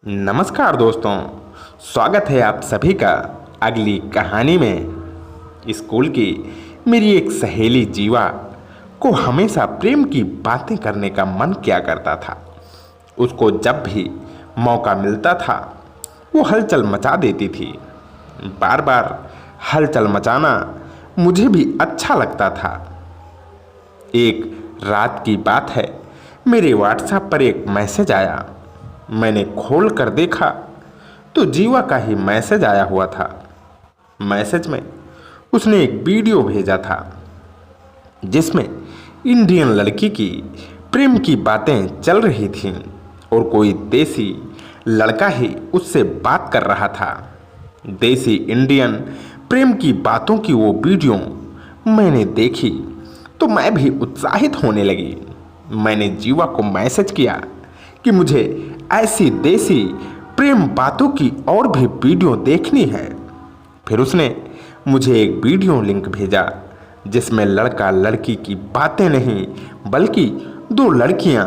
नमस्कार दोस्तों, स्वागत है आप सभी का अगली कहानी में। स्कूल की मेरी एक सहेली जीवा को हमेशा प्रेम की बातें करने का मन किया करता था। उसको जब भी मौका मिलता था वो हलचल मचा देती थी। बार बार हलचल मचाना मुझे भी अच्छा लगता था। एक रात की बात है, मेरे व्हाट्सएप पर एक मैसेज आया। मैंने खोल कर देखा तो जीवा का ही मैसेज आया हुआ था। मैसेज में उसने एक वीडियो भेजा था जिसमें इंडियन लड़की की प्रेम की बातें चल रही थीं और कोई देसी लड़का ही उससे बात कर रहा था। देसी इंडियन प्रेम की बातों की वो वीडियो मैंने देखी तो मैं भी उत्साहित होने लगी। मैंने जीवा को मैसेज किया कि मुझे ऐसी देसी प्रेम बातों की और भी वीडियो देखनी है। फिर उसने मुझे एक वीडियो लिंक भेजा जिसमें लड़का लड़की की बातें नहीं बल्कि दो लड़कियां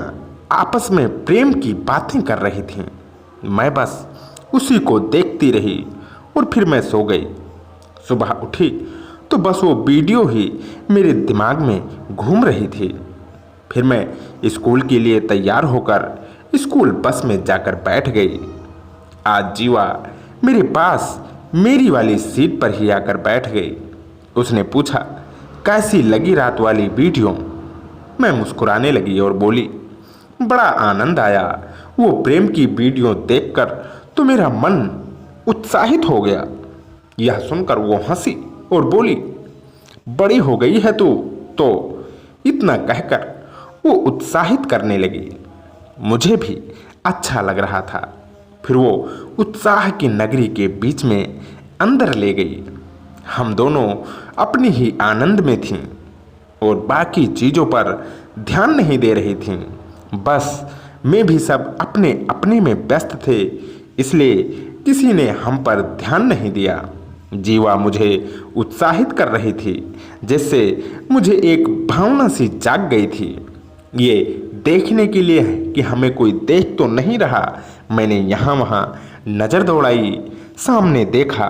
आपस में प्रेम की बातें कर रही थीं। मैं बस उसी को देखती रही और फिर मैं सो गई। सुबह उठी तो बस वो वीडियो ही मेरे दिमाग में घूम रही थी। फिर मैं स्कूल के लिए तैयार होकर स्कूल बस में जाकर बैठ गई। आज जीवा मेरे पास मेरी वाली सीट पर ही आकर बैठ गई। उसने पूछा, कैसी लगी रात वाली वीडियो? मैं मुस्कुराने लगी और बोली, बड़ा आनंद आया। वो प्रेम की वीडियो देखकर तो मेरा मन उत्साहित हो गया। यह सुनकर वो हंसी और बोली, बड़ी हो गई है तू तो। इतना कहकर वो उत्साहित करने लगी। मुझे भी अच्छा लग रहा था। फिर वो उत्साह की नगरी के बीच में अंदर ले गई। हम दोनों अपनी ही आनंद में थीं और बाकी चीज़ों पर ध्यान नहीं दे रही थीं। बस मैं भी सब अपने अपने में व्यस्त थे, इसलिए किसी ने हम पर ध्यान नहीं दिया। जीवा मुझे उत्साहित कर रही थी जिससे मुझे एक भावना सी जाग गई थी। ये देखने के लिए कि हमें कोई देख तो नहीं रहा, मैंने यहाँ वहाँ नज़र दौड़ाई। सामने देखा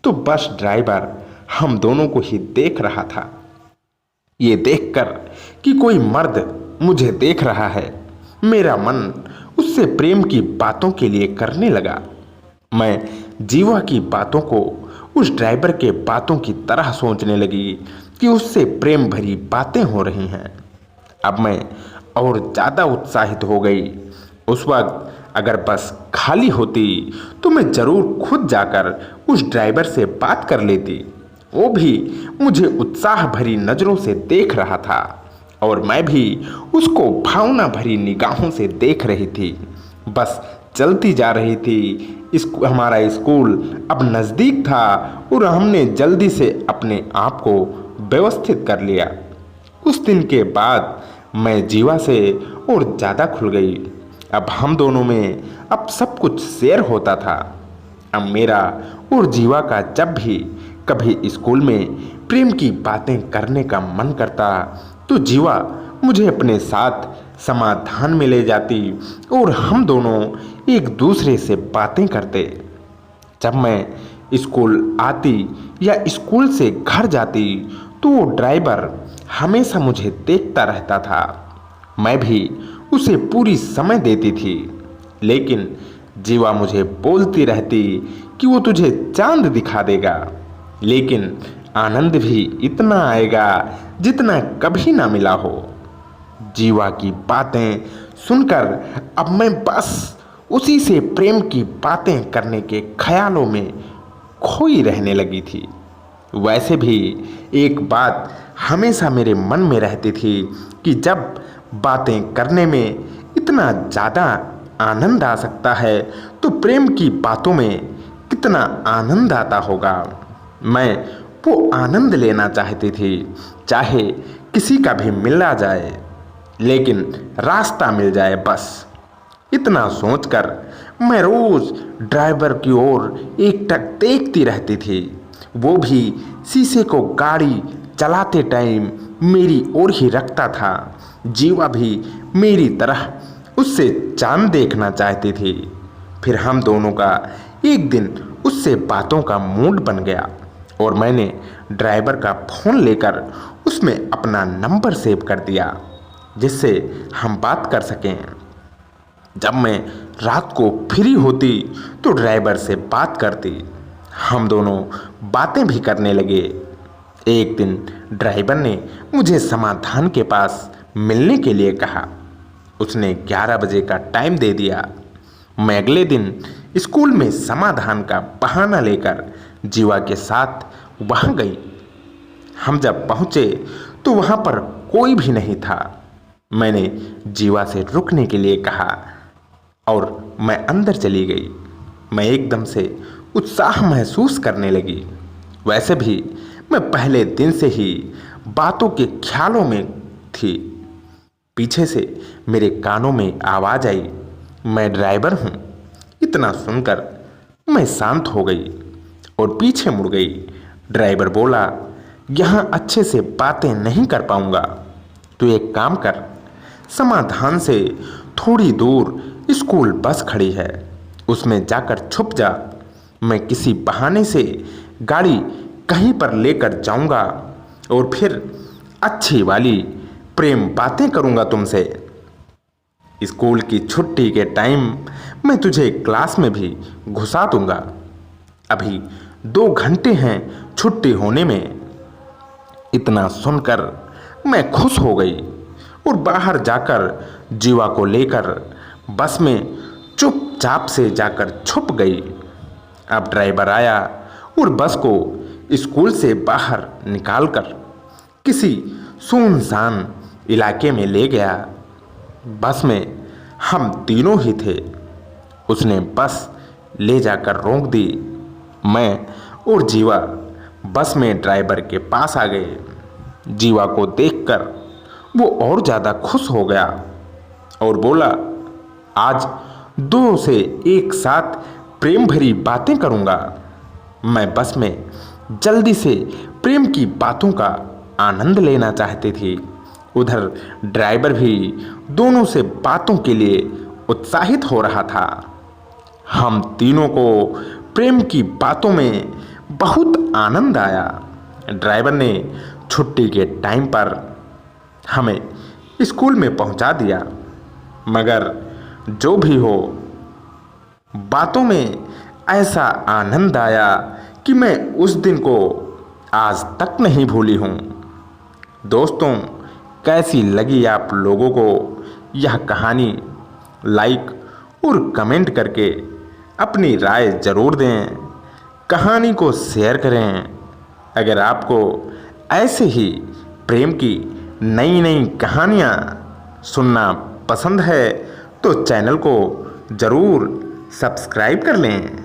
तो बस ड्राइवर हम दोनों को ही देख रहा था। ये देखकर कि कोई मर्द मुझे देख रहा है, मेरा मन उससे प्रेम की बातों के लिए करने लगा। मैं जीवा की बातों को उस ड्राइवर के बातों की तरह सोचने लगी कि उससे प्रेम भरी बातें हो रही हैं। अब मैं और ज़्यादा उत्साहित हो गई। उस वक्त अगर बस खाली होती तो मैं ज़रूर खुद जाकर उस ड्राइवर से बात कर लेती। वो भी मुझे उत्साह भरी नज़रों से देख रहा था और मैं भी उसको भावना भरी निगाहों से देख रही थी। बस चलती जा रही थी। हमारा स्कूल अब नज़दीक था और हमने जल्दी से अपने आप को व्यवस्थित कर लिया। कुछ दिन के बाद मैं जीवा से और ज़्यादा खुल गई। अब हम दोनों में अब सब कुछ शेयर होता था। अब मेरा और जीवा का जब भी कभी स्कूल में प्रेम की बातें करने का मन करता तो जीवा मुझे अपने साथ समाधान में ले जाती और हम दोनों एक दूसरे से बातें करते। जब मैं स्कूल आती या स्कूल से घर जाती तो वो ड्राइवर हमेशा मुझे देखता रहता था। मैं भी उसे पूरी समय देती थी, लेकिन जीवा मुझे बोलती रहती कि वो तुझे चांद दिखा देगा, लेकिन आनंद भी इतना आएगा जितना कभी ना मिला हो। जीवा की बातें सुनकर अब मैं बस उसी से प्रेम की बातें करने के ख्यालों में खोई रहने लगी थी। वैसे भी एक बात हमेशा मेरे मन में रहती थी कि जब बातें करने में इतना ज़्यादा आनंद आ सकता है तो प्रेम की बातों में कितना आनंद आता होगा। मैं वो आनंद लेना चाहती थी, चाहे किसी का भी मिला जाए, लेकिन रास्ता मिल जाए बस। इतना सोचकर मैं रोज़ ड्राइवर की ओर एकटक देखती रहती थी। वो भी शीशे को गाड़ी चलाते टाइम मेरी ओर ही रखता था। जीवा भी मेरी तरह उससे चांद देखना चाहती थी। फिर हम दोनों का एक दिन उससे बातों का मूड बन गया और मैंने ड्राइवर का फ़ोन लेकर उसमें अपना नंबर सेव कर दिया जिससे हम बात कर सकें। जब मैं रात को फ्री होती तो ड्राइवर से बात करती, हम दोनों बातें भी करने लगे। एक दिन ड्राइवर ने मुझे समाधान के पास मिलने के लिए कहा। उसने 11 बजे का टाइम दे दिया। मैं अगले दिन स्कूल में समाधान का बहाना लेकर जीवा के साथ वहाँ गई। हम जब पहुँचे तो वहाँ पर कोई भी नहीं था। मैंने जीवा से रुकने के लिए कहा और मैं अंदर चली गई। मैं एकदम से उत्साह महसूस करने लगी। वैसे भी मैं पहले दिन से ही बातों के ख्यालों में थी। पीछे से मेरे कानों में आवाज़ आई, मैं ड्राइवर हूँ। इतना सुनकर मैं शांत हो गई और पीछे मुड़ गई। ड्राइवर बोला, यहाँ अच्छे से बातें नहीं कर पाऊँगा, तो एक काम कर, समाधान से थोड़ी दूर स्कूल बस खड़ी है, उसमें जाकर छुप जा। मैं किसी बहाने से गाड़ी कहीं पर लेकर जाऊंगा और फिर अच्छी वाली प्रेम बातें करूंगा तुमसे। स्कूल की छुट्टी के टाइम मैं तुझे क्लास में भी घुसा दूंगा। अभी 2 घंटे हैं छुट्टी होने में। इतना सुनकर मैं खुश हो गई और बाहर जाकर जीवा को लेकर बस में चुपचाप से जाकर छुप गई। अब ड्राइवर आया और बस को स्कूल से बाहर निकालकर किसी सुनसान इलाके में ले गया। बस में हम तीनों ही थे। उसने बस ले जाकर रोक दी। मैं और जीवा बस में ड्राइवर के पास आ गए। जीवा को देखकर वो और ज़्यादा खुश हो गया और बोला, आज 2 से एक साथ प्रेम भरी बातें करूँगा। मैं बस में जल्दी से प्रेम की बातों का आनंद लेना चाहती थी। उधर ड्राइवर भी दोनों से बातों के लिए उत्साहित हो रहा था। हम तीनों को प्रेम की बातों में बहुत आनंद आया। ड्राइवर ने छुट्टी के टाइम पर हमें स्कूल में पहुंचा दिया। मगर जो भी हो, बातों में ऐसा आनंद आया कि मैं उस दिन को आज तक नहीं भूली हूँ। दोस्तों, कैसी लगी आप लोगों को यह कहानी? लाइक और कमेंट करके अपनी राय ज़रूर दें। कहानी को शेयर करें। अगर आपको ऐसे ही प्रेम की नई नई कहानियाँ सुनना पसंद है तो चैनल को ज़रूर सब्सक्राइब कर लें।